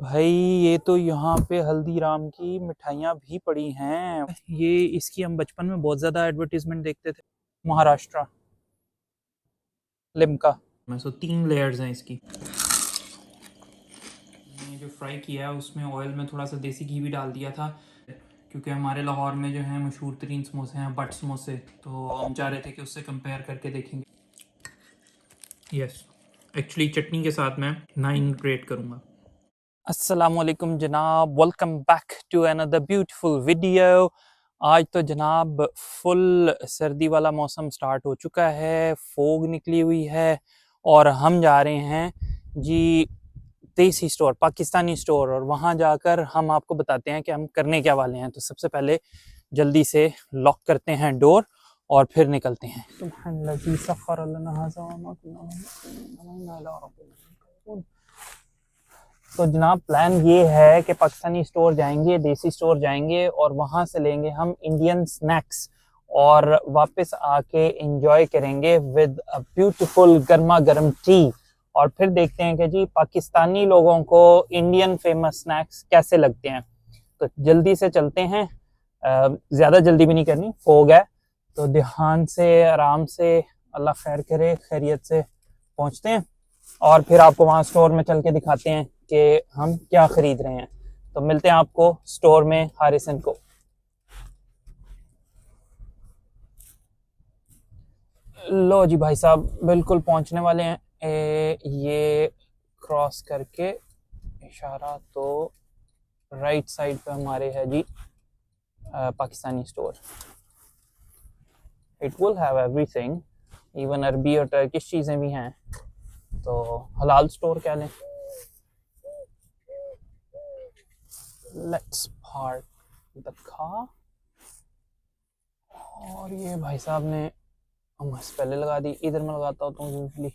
भाई ये तो यहाँ पे हल्दीराम की मिठाइयाँ भी पड़ी हैं। ये इसकी हम बचपन में बहुत ज़्यादा एडवर्टीजमेंट देखते थे। महाराष्ट्र लिम्का में 3 लेयर्स हैं इसकी। मैंने जो फ्राई किया है उसमें ऑयल में थोड़ा सा देसी घी भी डाल दिया था, क्योंकि हमारे लाहौर में जो है मशहूर तरीन समोसे हैं बट समोसे, तो हम चाह रहे थे कि उससे कंपेयर करके देखेंगे। यस, एक्चुअली चटनी के साथ मैं 9 ग्रेट करूँगा। अस्सलामुअलैकुम जनाब, welcome back to another beautiful video. आज तो जनाब फुल सर्दी वाला मौसम स्टार्ट हो चुका है, फोग निकली हुई है और हम जा रहे हैं जी देसी स्टोर, पाकिस्तानी स्टोर, और वहाँ जाकर हम आपको बताते हैं कि हम करने क्या वाले हैं। तो सबसे पहले जल्दी से लॉक करते हैं डोर और फिर निकलते हैं। तो जनाब प्लान ये है कि पाकिस्तानी स्टोर जाएंगे, देसी स्टोर जाएंगे और वहाँ से लेंगे हम इंडियन स्नैक्स और वापस आके एंजॉय करेंगे विद अ ब्यूटीफुल गर्मा गर्म टी। और फिर देखते हैं कि जी पाकिस्तानी लोगों को इंडियन फेमस स्नैक्स कैसे लगते हैं। तो जल्दी से चलते हैं, ज़्यादा जल्दी भी नहीं करनी, फोग है तो ध्यान से आराम से, अल्लाह खैर करे, खैरियत से पहुँचते हैं और फिर आपको वहाँ स्टोर में चल के दिखाते हैं कि हम क्या खरीद रहे हैं। तो मिलते हैं आपको स्टोर में हारिसन को। लो जी भाई साहब, बिल्कुल पहुंचने वाले हैं। ये क्रॉस करके इशारा तो राइट साइड पे हमारे है ji Pakistani store. It will have everything, even अरबी और टर्किश चीज़ें भी हैं। तो हलाल स्टोर क्या लें? Let's park the car. और ये भाई साहब ने हमसे पहले लगा दी, इधर में लगाता होता हूँ यूजली।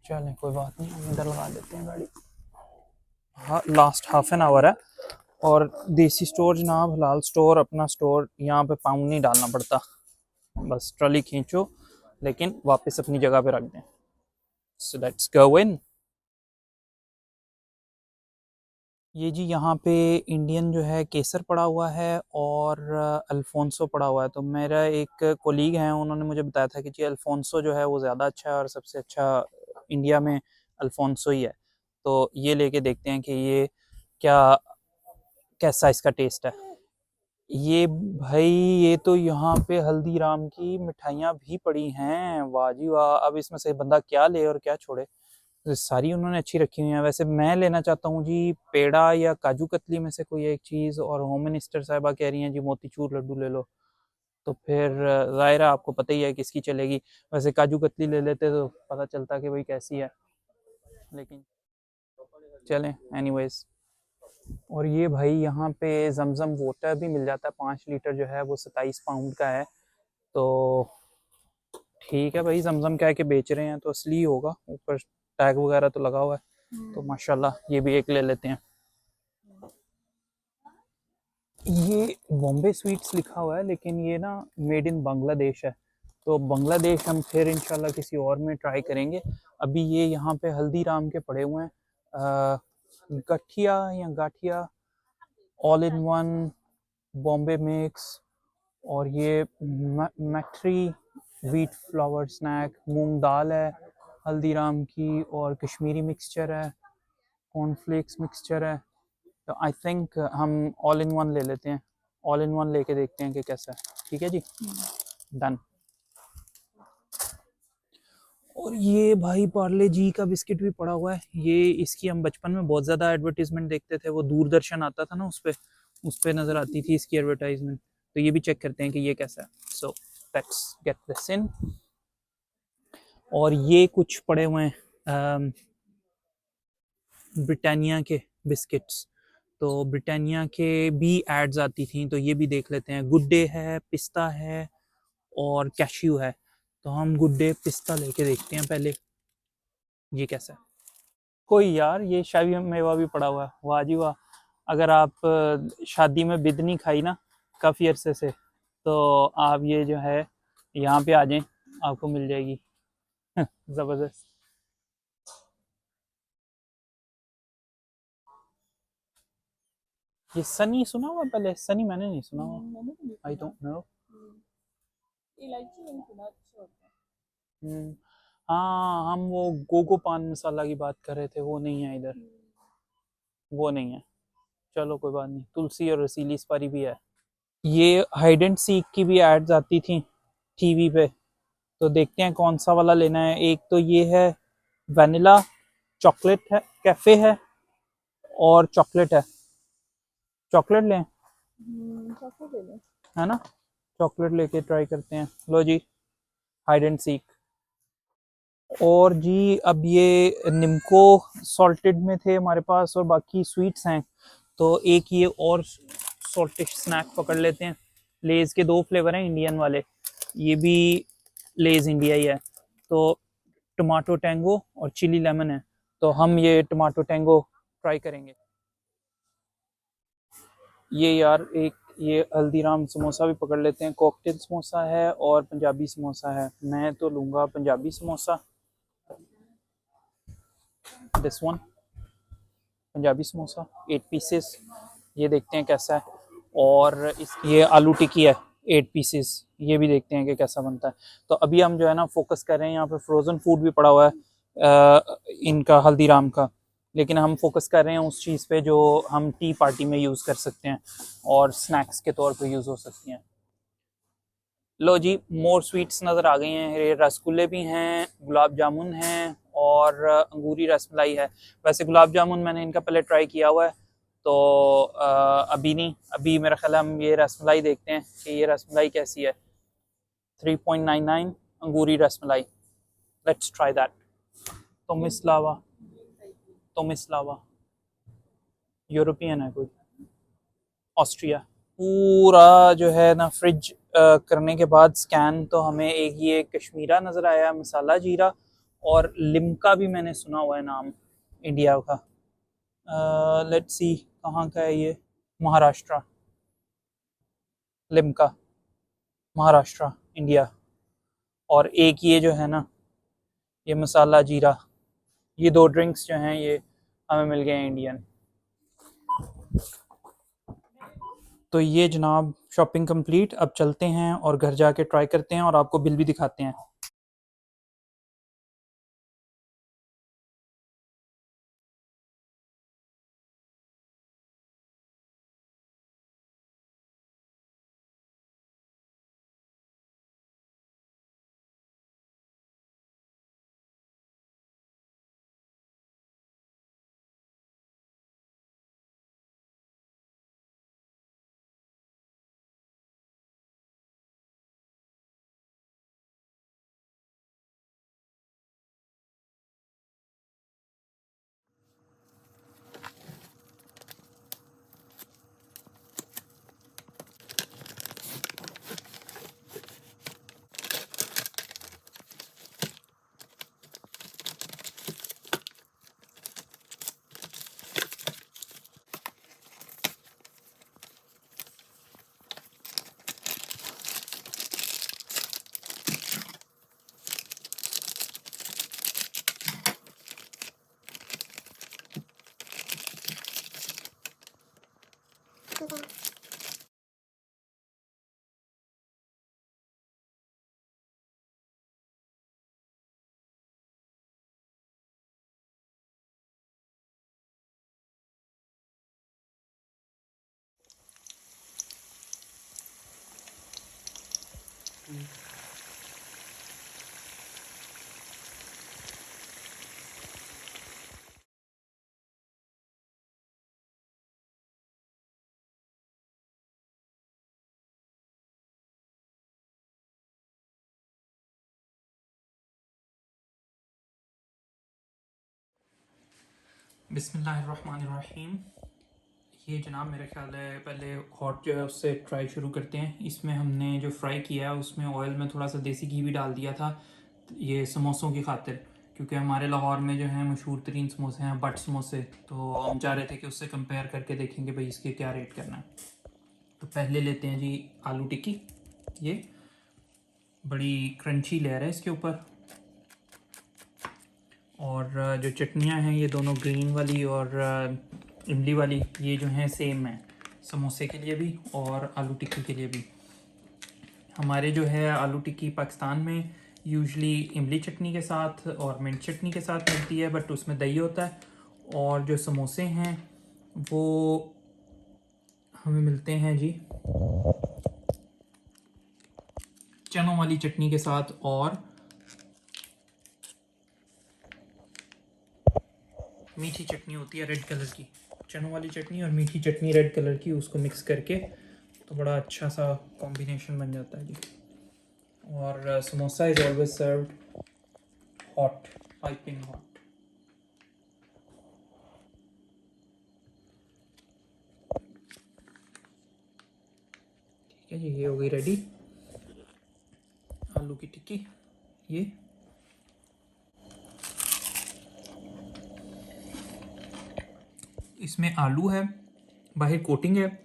चलें कोई बात नहीं, हम इधर लगा देते हैं गाड़ी। हाँ, लास्ट हाफ एन आवर है। और देसी स्टोर जनाब, हलाल स्टोर, अपना स्टोर, यहाँ पे पाउंड नहीं डालना पड़ता, बस ट्रॉली खींचो लेकिन वापस अपनी जगह पे रख दें। सो लेट्स गो इन। ये जी यहाँ पे इंडियन जो है केसर पड़ा हुआ है और अल्फोंसो पड़ा हुआ है। तो मेरा एक कोलीग है, उन्होंने मुझे बताया था कि जी अल्फोंसो जो है वो ज़्यादा अच्छा है और सबसे अच्छा इंडिया में अल्फोंसो ही है। तो ये लेके देखते हैं कि ये क्या, कैसा इसका टेस्ट है। ये भाई ये तो यहाँ पे हल्दीराम की मिठाइयाँ भी पड़ी हैं, वाह जी वाह। अब इसमें से बंदा क्या ले और क्या छोड़े, सारी उन्होंने अच्छी रखी हुई हैं। वैसे मैं लेना चाहता हूँ जी पेड़ा या काजू कतली में से कोई एक चीज़, और होम मिनिस्टर साहिबा कह रही हैं जी मोतीचूर लड्डू ले लो। तो फिर ज़ाहिर आपको पता ही है किसकी चलेगी। वैसे काजू कतली ले लेते तो पता चलता कि भाई कैसी है, लेकिन चलें एनीवेज। और ये भाई यहाँ पे जमजम वाटर भी मिल जाता है, 5 लीटर जो है वो 27 पाउंड का है। तो ठीक है भाई, जमजम क्या है कि बेच रहे हैं तो असली होगा, ऊपर टैग वगैरह तो लगा हुआ है। तो माशाल्लाह ये भी एक ले लेते हैं। ये बॉम्बे स्वीट्स लिखा हुआ है लेकिन ये ना मेड इन बांग्लादेश है। तो बांग्लादेश हम फिर इंशाल्लाह किसी और में ट्राई करेंगे। अभी ये यहाँ पे हल्दीराम के पड़े हुए हैं, गठिया या gathiya, all in one, Bombay mix, और ये मैट्री व्हीट फ्लावर स्नैक, मूंग दाल है हल्दीराम की, और कश्मीरी मिक्सचर है, कॉर्नफ्लेक्स मिक्सचर है। तो आई थिंक हम ऑल इन वन ले लेते हैं, ऑल इन वन लेके देखते हैं कि कैसा है। ठीक है जी, डन। और ये भाई पार्ले जी का बिस्किट भी पड़ा हुआ है। ये इसकी हम बचपन में बहुत ज़्यादा एडवर्टीजमेंट देखते थे, वो दूरदर्शन आता था ना, उस पे नज़र आती थी इसकी एडवर्टाइजमेंट। तो ये भी चेक करते हैं कि ये कैसा है। So let's get this in. और ये कुछ पड़े हुए हैं ब्रिटानिया के बिस्किट्स। तो ब्रिटानिया के भी एड्स आती थी, तो ये भी देख लेते हैं। गुड डे है, पिस्ता है और कैश्यू है। तो हम गुड डे पिस्ता लेके देखते हैं पहले, ये कैसा है। कोई यार ये शाही मेवा भी पड़ा हुआ है, वाह जी वाह। अगर आप शादी में बिदनी खाई ना काफ़ी अरसे से, तो आप ये जो है यहाँ पे आ जाएं, आपको मिल जाएगी। ज़बरदस्त। ये सनी सुना हुआ पहले? सनी मैंने नहीं सुना हुआ। मैंने तो नहीं आई सुना। Don't know. इलायची मैंने सुना अच्छा होता हाँ, हम वो गोगो पान मसाला की बात कर रहे थे, वो नहीं है इधर, है। वो नहीं है। चलो कोई बात नहीं, तुलसी और रसीली सुपारी भी है। ये हाइड एंड सीक की भी एड्स आती थी टीवी पे, तो देखते हैं कौन सा वाला लेना है। एक तो ये है वनीला, चॉकलेट है, कैफे है और चॉकलेट है। चॉकलेट लें, चॉकलेट ले लें। है ना? चॉकलेट लेके ट्राई करते हैं। लो जी, हाइड एंड सीक। और जी अब ये निम्को सॉल्टेड में थे हमारे पास और बाकी स्वीट्स हैं, तो एक ये और सॉल्टेड स्नैक पकड़ लेते हैं। लेज के 2 फ्लेवर हैं इंडियन वाले, ये भी लेज इंडिया ही है। तो टमाटो टैंगो और चिली लेमन है, तो हम ये टमाटो टैंगो ट्राई करेंगे। ये यार एक ये हल्दीराम समोसा भी पकड़ लेते हैं। कॉकटेल समोसा है और पंजाबी समोसा है। मैं तो लूँगा Punjabi samosa, this one, Punjabi samosa 8 pieces. ये देखते हैं कैसा है। और इस ये आलू टिक्की है 8 पीसेस, ये भी देखते हैं कि कैसा बनता है। तो अभी हम जो है ना फोकस कर रहे हैं, यहाँ पे फ्रोज़न फूड भी पड़ा हुआ है इनका, हल्दीराम का, लेकिन हम फोकस कर रहे हैं उस चीज़ पे जो हम टी पार्टी में यूज़ कर सकते हैं और स्नैक्स के तौर पे यूज़ हो सकती हैं। लो जी, मोर स्वीट्स नज़र आ गई हैं। ये रसगुल्ले भी हैं, गुलाब जामुन हैं और अंगूरी रसमलाई है। वैसे गुलाब जामुन मैंने इनका पहले ट्राई किया हुआ है, तो अभी नहीं, अभी मेरा ख्याल है हम ये रसमलाई देखते हैं कि ये रसमलाई कैसी है। 3.99 अंगूरी रसमलाई, लेट्स ट्राई दैट। तो मिसलावा, तो मिसलावा यूरोपियन है कोई, ऑस्ट्रिया। पूरा जो है ना फ्रिज करने के बाद स्कैन, तो हमें एक ये कश्मीरा नज़र आया, मसाला जीरा, और लिम्का भी मैंने सुना हुआ है नाम इंडिया का। लेट्स सी कहाँ का है ये, महाराष्ट्र, लिम्का, महाराष्ट्र, इंडिया। और एक ये जो है ना, ये मसाला जीरा, ये 2 ड्रिंक्स जो हैं ये हमें मिल गए हैं इंडियन। तो ये जनाब शॉपिंग कंप्लीट, अब चलते हैं और घर जाके ट्राई करते हैं और आपको बिल भी दिखाते हैं। बिस्मिल्लाहिर्रहमानिर्रहीम। ये जनाब मेरे ख्याल है पहले हॉट जो है उससे ट्राई शुरू करते हैं। इसमें हमने जो फ्राई किया है उसमें ऑयल में थोड़ा सा देसी घी भी डाल दिया था, ये समोसों की खातिर, क्योंकि हमारे लाहौर में जो है मशहूर तरीन समोसे हैं बट समोसे, तो हम चाह रहे थे कि उससे कंपेयर करके देखेंगे भाई इसके क्या रेट करना है। तो पहले लेते हैं जी आलू टिक्की। ये बड़ी क्रंची लेयर है इसके ऊपर, और जो चटनियाँ हैं ये दोनों ग्रीन वाली और इमली वाली, ये जो हैं सेम है। समोसे के लिए भी और आलू टिक्की के लिए भी। हमारे जो है आलू टिक्की पाकिस्तान में यूजुअली इमली चटनी के साथ और मिंट चटनी के साथ मिलती है, बट उसमें दही होता है। और जो समोसे हैं वो हमें मिलते हैं जी चनों वाली चटनी के साथ, और मीठी चटनी होती है रेड कलर की। चनों वाली चटनी और मीठी चटनी रेड कलर की, उसको मिक्स करके तो बड़ा अच्छा सा कॉम्बिनेशन बन जाता है जी। और samosa is always served hot, piping hot. ठीक है जी, ये हो गई रेडी आलू की टिक्की। ये इसमें आलू है, बाहर कोटिंग है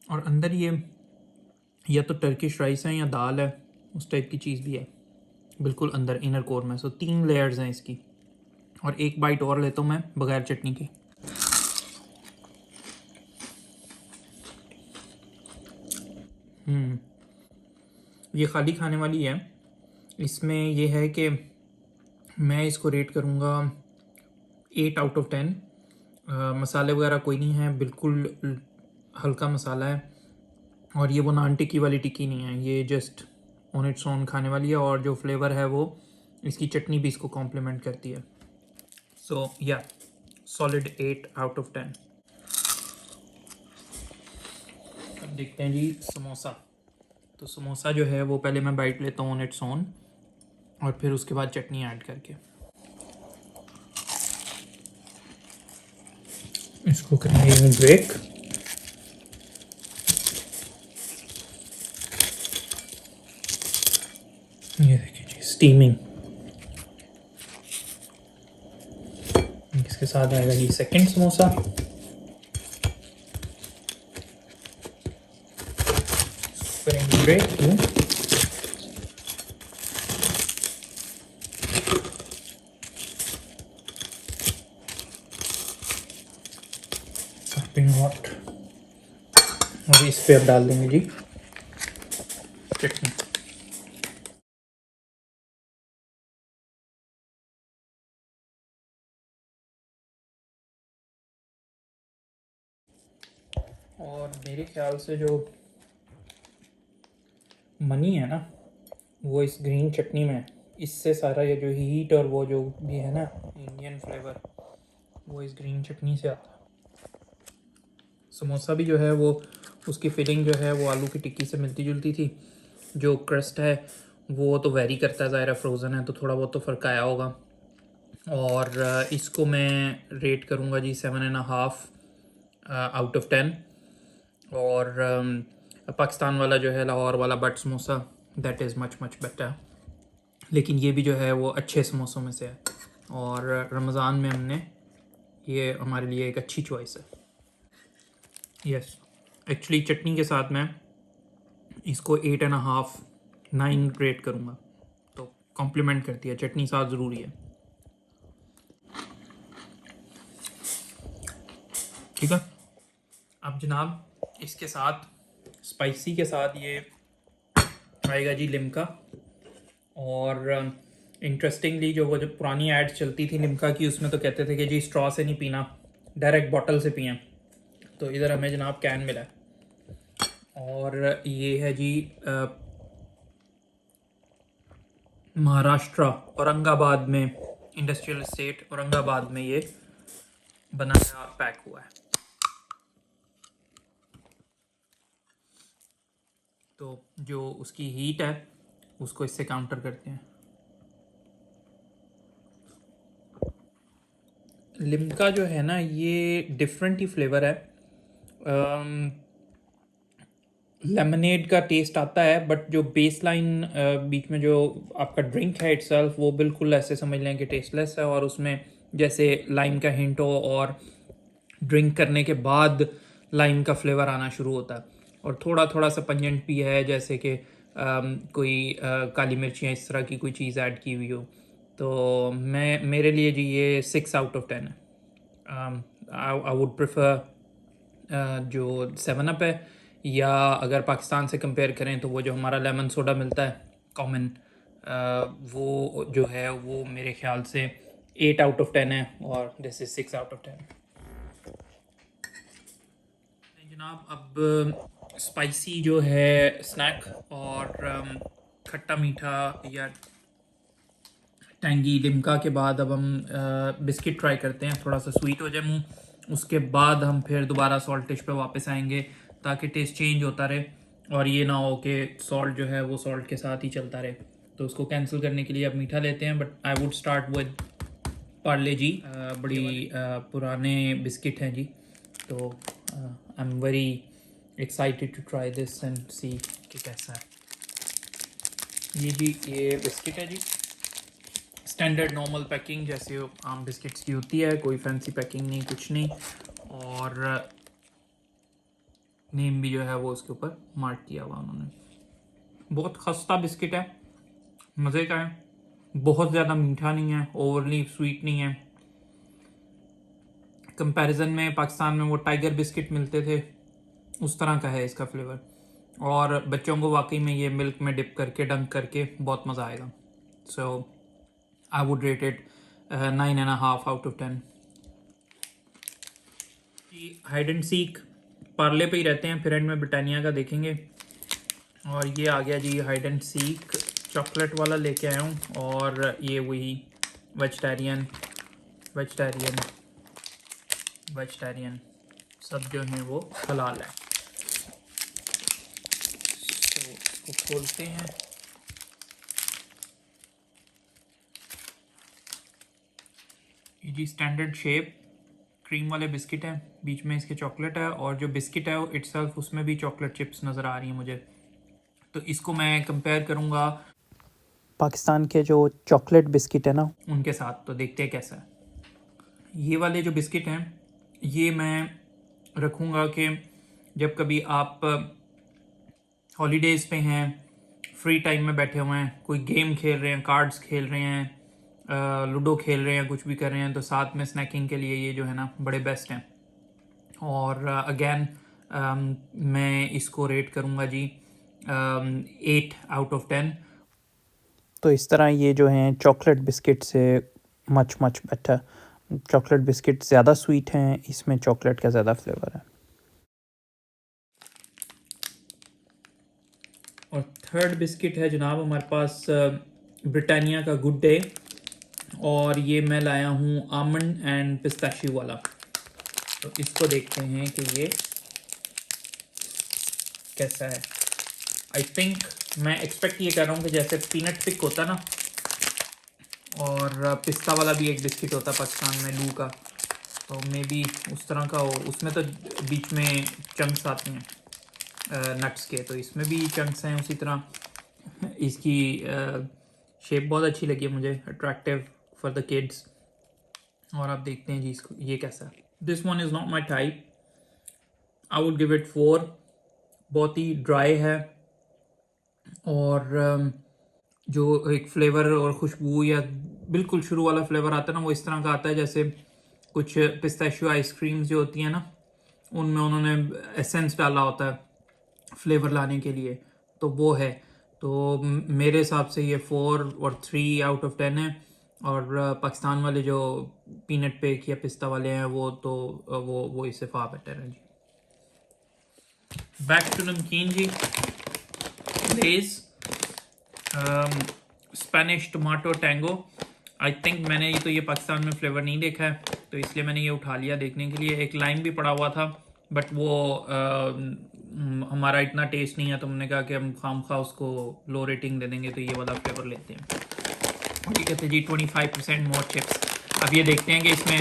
और अंदर ये या तो टर्किश राइस है या दाल है, उस टाइप की चीज़ भी है बिल्कुल अंदर इनर कोर में। सो 3 लेयर्स हैं इसकी। और एक बाइट और लेता हूँ मैं बगैर चटनी के। ये खाली खाने वाली है। इसमें ये है कि मैं इसको रेट करूँगा 8/10। मसाले वगैरह कोई नहीं है, बिल्कुल हल्का मसाला है। और ये वो नान टिक्की वाली टिक्की नहीं है, ये जस्ट ऑन इट्स ओन खाने वाली है। और जो फ्लेवर है वो इसकी चटनी भी इसको कॉम्प्लीमेंट करती है। सो या सॉलिड 8/10। अब देखते हैं जी समोसा। तो समोसा जो है वो पहले मैं बाइट लेता हूँ ऑन इट्स ओन, और फिर उसके बाद चटनी ऐड करके इसको करेंगे ब्रेक। ये देखिए जी स्टीमिंग। इसके साथ आएगा जी सेकंड समोसा। करेंगे ब्रेक टू। हॉट। और इस पे अब डाल देंगे जी चटनी। और मेरे ख्याल से जो मनी है ना वो इस ग्रीन चटनी में है। इससे सारा ये जो हीट और वो जो भी है ना इंडियन फ्लेवर, वो इस ग्रीन चटनी से आता है। समोसा भी जो है वो उसकी फिलिंग जो है वो आलू की टिक्की से मिलती जुलती थी। जो क्रस्ट है वो तो वेरी करता है, ज़ाहिर फ्रोज़न है तो थोड़ा बहुत तो फ़र्क आया होगा। और इसको मैं रेट करूँगा जी 7.5/10। और पाकिस्तान वाला जो है लाहौर वाला but samosa, that is much much better. लेकिन ये भी जो है वो अच्छे समोसों में से है, और रमज़ान में हमने ये हमारे लिए एक अच्छी चॉइस है। यस, एक्चुअली चटनी के साथ मैं इसको 8.5/9 रेट करूँगा। तो कॉम्प्लीमेंट करती है चटनी, साथ ज़रूरी है। ठीक है। अब जनाब इसके साथ स्पाइसी के साथ ये आएगा जी लिम्का। और इंटरेस्टिंगली जो वो जो पुरानी ऐड चलती थी लिम्का की, उसमें तो कहते थे कि जी स्ट्रॉ से नहीं पीना, डायरेक्ट बॉटल से पिएं। तो इधर हमें जनाब कैन मिला है। और ये है जी महाराष्ट्र औरंगाबाद में, इंडस्ट्रियल एस्टेट औरंगाबाद में ये बनाया पैक हुआ है। तो जो उसकी हीट है उसको इससे काउंटर करते हैं। लिम्का जो है ना ये डिफरेंट ही फ्लेवर है। लेमनेड का टेस्ट आता है, बट जो बेस लाइन बीच में जो आपका ड्रिंक है इटसेल्फ वो बिल्कुल ऐसे समझ लें कि टेस्टलेस है। और उसमें जैसे लाइम का हिंट हो और ड्रिंक करने के बाद लाइम का फ्लेवर आना शुरू होता है। और थोड़ा थोड़ा सा पंजेंट भी है, जैसे कि कोई काली मिर्चियाँ इस तरह की कोई चीज़ ऐड की हुई हो। तो मैं मेरे लिए जी ये 6/10 है। आई वुड प्रेफर जो 7 अप है, या अगर पाकिस्तान से कंपेयर करें तो वो जो हमारा लेमन सोडा मिलता है कॉमन, वो जो है वो मेरे ख्याल से 8 आउट ऑफ 10 है, और दिस इज़ 6 आउट ऑफ 10। जनाब अब स्पाइसी जो है स्नैक और खट्टा मीठा या टैंगी लिम्का के बाद अब हम बिस्किट ट्राई करते हैं, थोड़ा सा स्वीट हो जाए मुँह, उसके बाद हम फिर दोबारा सॉल्ट डिश पे वापस आएंगे ताकि टेस्ट चेंज होता रहे, और ये ना हो कि सॉल्ट जो है वो सॉल्ट के साथ ही चलता रहे। तो उसको कैंसिल करने के लिए अब मीठा लेते हैं, but I would start with Parle G. बड़ी पुराने बिस्किट हैं जी, तो I am very excited to try this and see कि कैसा है। ये जी ये बिस्किट है जी, स्टैंडर्ड नॉर्मल पैकिंग जैसे आम बिस्किट्स की होती है, कोई फैंसी पैकिंग नहीं, कुछ नहीं, और नेम भी जो है वो उसके ऊपर मार्क किया हुआ उन्होंने। बहुत खस्ता बिस्किट है, मज़े का है, बहुत ज़्यादा मीठा नहीं है, ओवरली स्वीट नहीं है। कंपैरिजन में पाकिस्तान में वो टाइगर बिस्किट मिलते थे, उस तरह का है इसका फ्लेवर, और बच्चों को वाकई में ये मिल्क में डिप करके डंक करके बहुत मज़ा आएगा। So I would rate it 9.5 out of 10। Hide and seek Parle पे ही रहते हैं, फिर एंड में ब्रिटानिया का देखेंगे। और ये आ गया जी हाइड एंड सीक, चॉकलेट वाला लेके आया हूँ, और ये वही वेजिटेरियन वेजिटेरियन वेजिटेरियन सब जो हैं वो हलाल है। तो इसको खोलते हैं। ये जी स्टैंडर्ड शेप क्रीम वाले बिस्किट हैं, बीच में इसके चॉकलेट है, और जो बिस्किट है वो इटसेल्फ उसमें भी चॉकलेट चिप्स नज़र आ रही हैं मुझे। तो इसको मैं कंपेयर करूँगा पाकिस्तान के जो चॉकलेट बिस्किट है ना उनके साथ, तो देखते हैं कैसा है। ये वाले जो बिस्किट हैं ये मैं रखूँगा कि जब कभी आप हॉलीडेज़ पे हैं, फ्री टाइम में बैठे हुए हैं, कोई गेम खेल रहे हैं, कार्ड्स खेल रहे हैं, लूडो खेल रहे हैं, कुछ भी कर रहे हैं, तो साथ में स्नैकिंग के लिए ये जो है ना बड़े बेस्ट हैं। और अगेन मैं इसको रेट करूँगा जी 8 आउट ऑफ 10। तो इस तरह ये जो हैं चॉकलेट बिस्किट से much much better. Chocolate biscuit ज़्यादा स्वीट हैं, इसमें चॉकलेट का ज़्यादा फ्लेवर है। और थर्ड बिस्किट है जनाब हमारे पास ब्रिटानिया का गुड डे, और ये मैं लाया हूँ आमंड एंड पिस्ताशियो वाला। तो इसको देखते हैं कि ये कैसा है। आई थिंक मैं एक्सपेक्ट ये कर रहा हूँ कि जैसे पीनट पिक होता ना, और पिस्ता वाला भी एक बिस्किट होता पाकिस्तान में लू का, तो मे बी उस तरह का हो। उसमें तो बीच में चंक्स आते हैं नट्स के, तो इसमें भी चंक्स हैं उसी तरह। इसकी शेप बहुत अच्छी लगी है मुझे, अट्रैक्टिव फॉर द किड्स। और आप देखते हैं जी इसको ये कैसा है। This one is not my type, I would give it 4। बहुत ही ड्राई है, और जो एक फ्लेवर और खुशबू या बिल्कुल शुरू वाला फ्लेवर आता है ना, वो इस तरह का आता है जैसे कुछ पिस्ताशियो आइसक्रीम्स जो होती हैं ना, उनमें उन्होंने एसेंस डाला होता है फ्लेवर लाने के लिए, तो वो है। तो मेरे हिसाब से ये 4 और 3 आउट ऑफ 10 है। और पाकिस्तान वाले जो पीनट पेक या पिस्ता वाले हैं वो तो वो इससे फार बेटर है जी। बैक टू नमकीन ji, Lay's Spanish tomato tango. I think मैंने ये पाकिस्तान में फ्लेवर नहीं देखा है, तो इसलिए मैंने ये उठा लिया देखने के लिए। एक लाइम भी पड़ा हुआ था, बट वो हमारा इतना टेस्ट नहीं है, तो हमने कहा कि हम खामखा उसको लो रेटिंग दे देंगे, तो ये वाला फ्लेवर लेते हैं। ये कहते हैं जी 25% मोर चिप्स। अब ये देखते हैं कि इसमें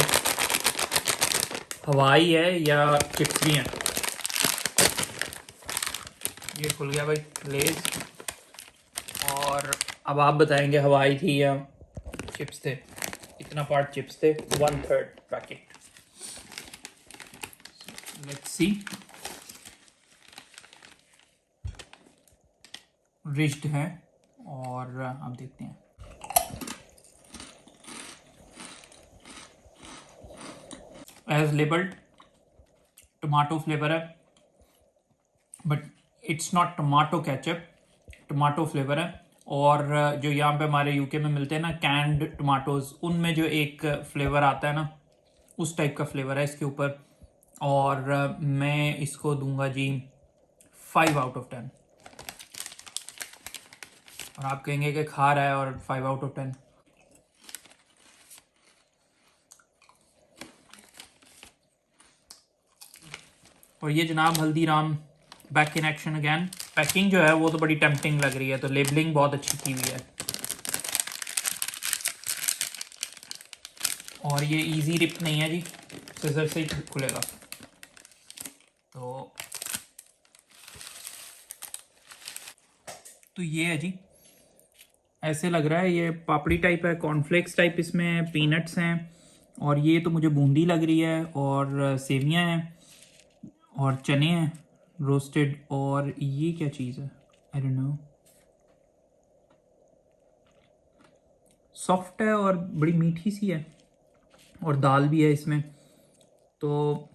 हवाई है या चिप्स भी हैं। ये खुल गया भाई लेज, और अब आप बताएंगे हवाई थी या चिप्स थे। इतना पार्ट चिप्स थे, 1/3 पैकेट। Let's see. रिच्ड है, और आप देखते हैं एज लेबल्ड टमाटो फ्लेवर है, but it's not tomato ketchup, tomato flavour है। और जो यहाँ पे हमारे यूके में मिलते हैं ना कैंड टमाटोज, उनमें जो एक फ्लेवर आता है ना, उस टाइप का फ्लेवर है इसके ऊपर। और मैं इसको दूंगा जी 5/10। और आप कहेंगे कि खा रहा है और 5/10। और ये जनाब Haldiram back in action again. Packing जो है वो तो बड़ी टेम्पटिंग लग रही है, तो लेबलिंग बहुत अच्छी की हुई है। और ये इजी रिप नहीं है जी, सीजर से ही खुलेगा। तो ये है जी, ऐसे लग रहा है ये पापड़ी टाइप है, कॉर्नफ्लेक्स टाइप इसमें पीनट्स हैं। और ये तो मुझे बूंदी लग रही है, और सेवियां हैं, और चने हैं रोस्टेड। और ये क्या चीज़ है, आई डोंट नो। सॉफ्ट है और बड़ी मीठी सी है, और दाल भी है इसमें। तो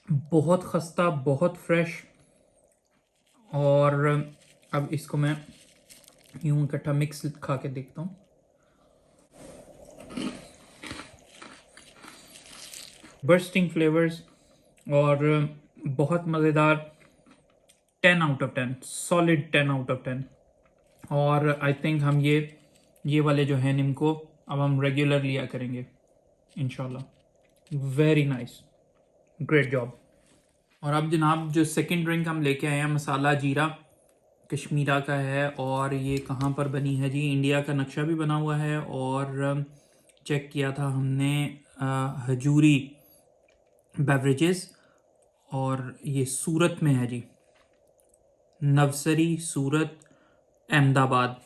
बहुत खस्ता, बहुत फ्रेश। और अब इसको मैं यूं इकट्ठा मिक्स खा के देखता हूँ। बर्स्टिंग फ्लेवर्स और बहुत मज़ेदार। 10/10, सॉलिड 10/10। और आई थिंक हम ये वाले जो हैं इनको अब हम रेगुलर लिया करेंगे इंशाल्लाह। Very nice, great job. और अब जनाब जो सेकंड ड्रिंक हम लेके आए हैं, मसाला जीरा कश्मीरा का है। और ये कहाँ पर बनी है जी, इंडिया का नक्शा भी बना हुआ है। और चेक किया था हमने हजूरी बेवरेजेस, और ये सूरत में है जी, नवसरी, सूरत, अहमदाबाद,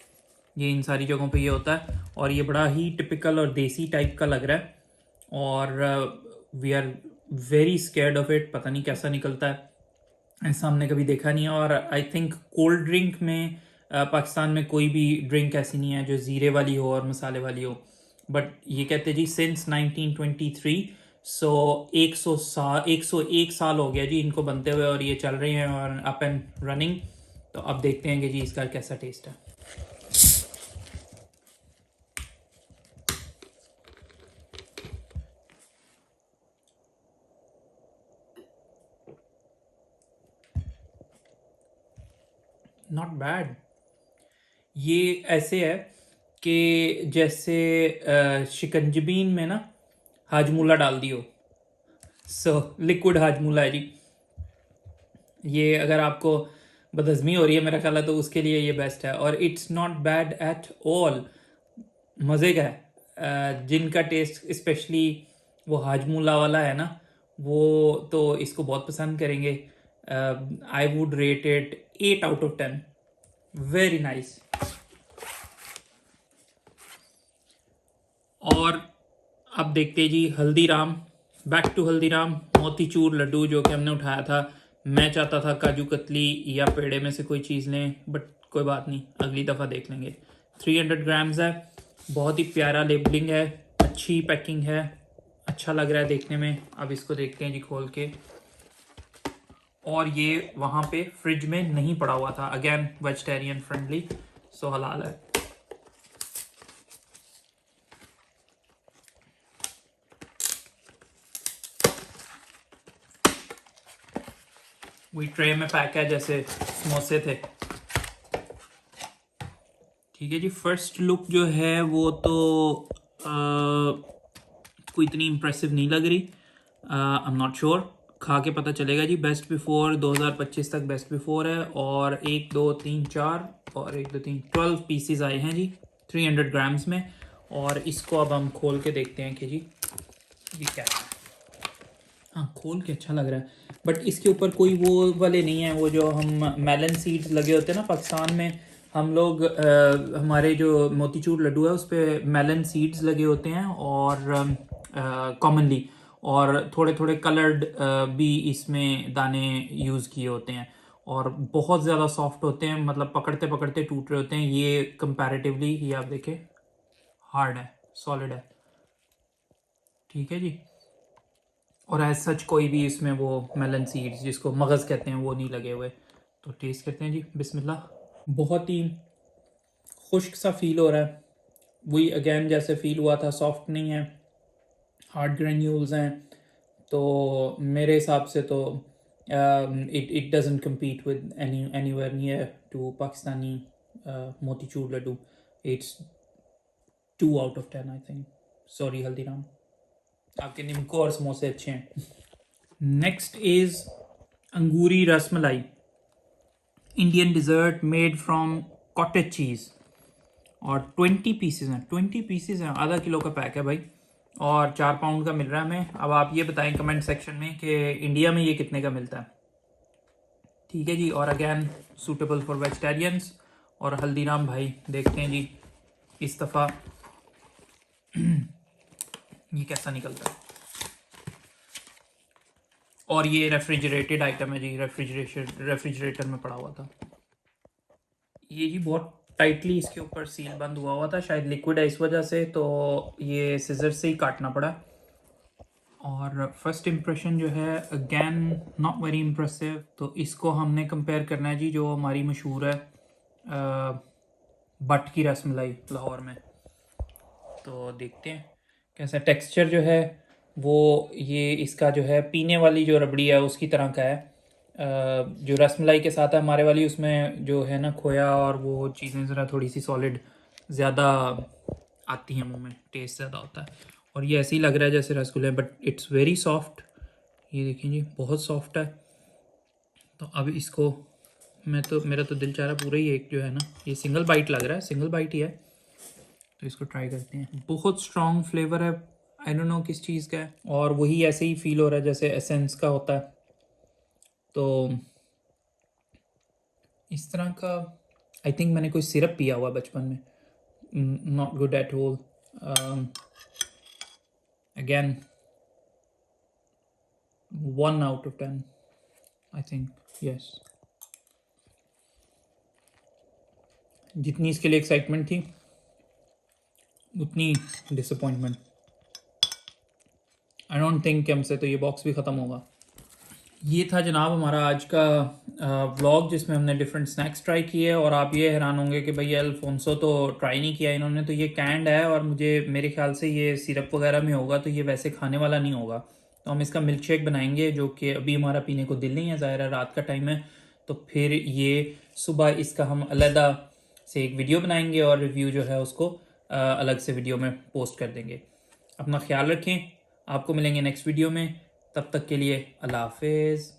ये इन सारी जगहों पे ये होता है। और ये बड़ा ही टिपिकल और देसी टाइप का लग रहा है। और we are very scared of it, पता नहीं कैसा निकलता है, ऐसा हमने कभी देखा नहीं है। और आई थिंक कोल्ड ड्रिंक में पाकिस्तान में कोई भी ड्रिंक ऐसी नहीं है जो ज़ीरे वाली हो और मसाले वाली हो। बट ये कहते जी सिंस 1923, सो 101 साल हो गया जी इनको बनते हुए, और ये चल रहे हैं और अप एंड रनिंग। तो अब देखते हैं कि जी इसका कैसा टेस्ट है। Not bad. ये ऐसे है कि जैसे शिकंजबीन में ना हाजमूला डाल दियो, सो लिक्विड हाजमूला है जी। ये अगर आपको बदहज़मी हो रही है मेरा ख्याल है, तो उसके लिए ये बेस्ट है। और it's not bad at all, मज़े का है। जिनका टेस्ट स्पेशली वो हाजमूला वाला है ना, वो तो इसको बहुत पसंद करेंगे। आई would rate it 8/10। Very nice. और अब देखते जी हल्दीराम, बैक टू हल्दीराम। मोतीचूर लड्डू जो कि हमने उठाया था, मैं चाहता था काजू कतली या पेड़े में से कोई चीज़ लें, बट कोई बात नहीं, अगली दफ़ा देख लेंगे। 300 ग्राम्स है, बहुत ही प्यारा लेबलिंग है, अच्छी पैकिंग है, अच्छा लग रहा है देखने में। अब इसको देखते हैं जी खोल के। और ये वहाँ पे फ्रिज में नहीं पड़ा हुआ था, अगेन वेजिटेरियन फ्रेंडली, सो हलाल है। वही ट्रे में पैक है जैसे समोसे थे। ठीक है जी, फर्स्ट लुक जो है वो तो कोई इतनी इम्प्रेसिव नहीं लग रही। आई एम नॉट श्योर, खा के पता चलेगा जी। बेस्ट बिफोर 2025 तक बेस्ट बिफोर है। और 1 2 3 4 और 1 2 3 12 पीसीज आए हैं जी 300 ग्राम्स में। और इसको अब हम खोल के देखते हैं कि जी ये क्या है। हाँ, खोल के अच्छा लग रहा है, बट इसके ऊपर कोई वो वाले नहीं है, वो जो हम मेलन सीड्स लगे होते हैं ना पाकिस्तान में, हम लोग हमारे जो मोतीचूर लड्डू है उस पर मेलन सीड्स लगे होते हैं, और कॉमनली, और थोड़े थोड़े कलर्ड भी इसमें दाने यूज़ किए होते हैं। और बहुत ज़्यादा सॉफ्ट होते हैं, मतलब पकड़ते पकड़ते टूट रहे होते हैं। ये कंपैरेटिवली, ये आप देखें, हार्ड है, सॉलिड है। ठीक है जी। और एज सच कोई भी इसमें वो मेलन सीड्स जिसको मगज़ कहते हैं वो नहीं लगे हुए। तो टेस्ट करते हैं जी, बिस्मिल्लाह। बहुत ही खुश्क सा फील हो रहा है, वही अगेन जैसे फील हुआ था, सॉफ्ट नहीं है, हार्ड ग्रेन्यूल्स हैं। तो मेरे हिसाब से तो it doesn't compete with anywhere near to Pakistani motichoor laddoo. It's 2 out of 10 I think. Sorry Haldiram, आपके निम्को और समोसे अच्छे हैं। Next is angoori rasmalai, Indian dessert made from cottage cheese. और 20 पीसेज हैं, 20 पीसेज हैं, आधा किलो का पैक है भाई, और 4 पाउंड का मिल रहा है हमें। अब आप ये बताएं कमेंट सेक्शन में कि इंडिया में ये कितने का मिलता है। ठीक है जी, और अगेन सूटेबल फॉर वेजिटेरियंस। और हल्दीराम भाई देखते हैं जी इस दफ़ा ये कैसा निकलता है। और ये रेफ्रिजरेटेड आइटम है जी, रेफ्रिजरेटर में पड़ा हुआ था ये जी। बहुत टाइटली इसके ऊपर सील बंद हुआ था, शायद लिक्विड है इस वजह से, तो ये सिजर से ही काटना पड़ा। और फर्स्ट इम्प्रेशन जो है अगेन नॉट वेरी इम्प्रेसिव। तो इसको हमने कंपेयर करना है जी जो हमारी मशहूर है बट की रसमलाई लाहौर में। तो देखते हैं कैसा टेक्सचर जो है वो, ये इसका जो है पीने वाली जो रबड़ी है उसकी तरह का है। जो रसमलाई के साथ है हमारे वाली, उसमें जो है ना खोया और वो चीज़ें ज़रा थोड़ी सी सॉलिड ज़्यादा आती हैं मुंह में, टेस्ट ज़्यादा होता है। और ये ऐसे ही लग रहा है जैसे रसगुल्ले, बट इट्स वेरी सॉफ्ट। ये देखिए जी बहुत सॉफ्ट है। तो अब इसको मेरा तो दिल चाह रहा है पूरा ही एक जो है ना, ये सिंगल बाइट लग रहा है, सिंगल बाइट ही है। तो इसको ट्राई करते हैं। बहुत स्ट्रॉन्ग फ्लेवर है, आई डोंट नो किस चीज़ का है, और वही ऐसे ही फील हो रहा है जैसे एसेंस का होता है। तो इस तरह का आई थिंक मैंने कोई सिरप पिया हुआ बचपन में, not good at all. Again 1 out of 10 I think, yes. जितनी इसके लिए एक्साइटमेंट थी उतनी डिसअपॉइंटमेंट। आई डोंट थिंक कि हमसे तो ये बॉक्स भी ख़त्म होगा। ये था जनाब हमारा आज का व्लॉग जिसमें हमने डिफरेंट स्नैक्स ट्राई किए। और आप ये हैरान होंगे कि भैया अल्फोंसो तो ट्राई नहीं किया इन्होंने, तो ये कैंड है और मेरे ख्याल से ये सिरप वगैरह में होगा, तो ये वैसे खाने वाला नहीं होगा। तो हम इसका मिल्क शेक बनाएंगे, जो कि अभी हमारा पीने को दिल नहीं है, ज़ाहिर है रात का टाइम है। तो फिर ये सुबह इसका हम अलहदा से एक वीडियो बनाएंगे और रिव्यू जो है उसको अलग से वीडियो में पोस्ट कर देंगे। अपना ख्याल रखें, आपको मिलेंगे नेक्स्ट वीडियो में, तब तक के लिए अल्लाह हाफिज़।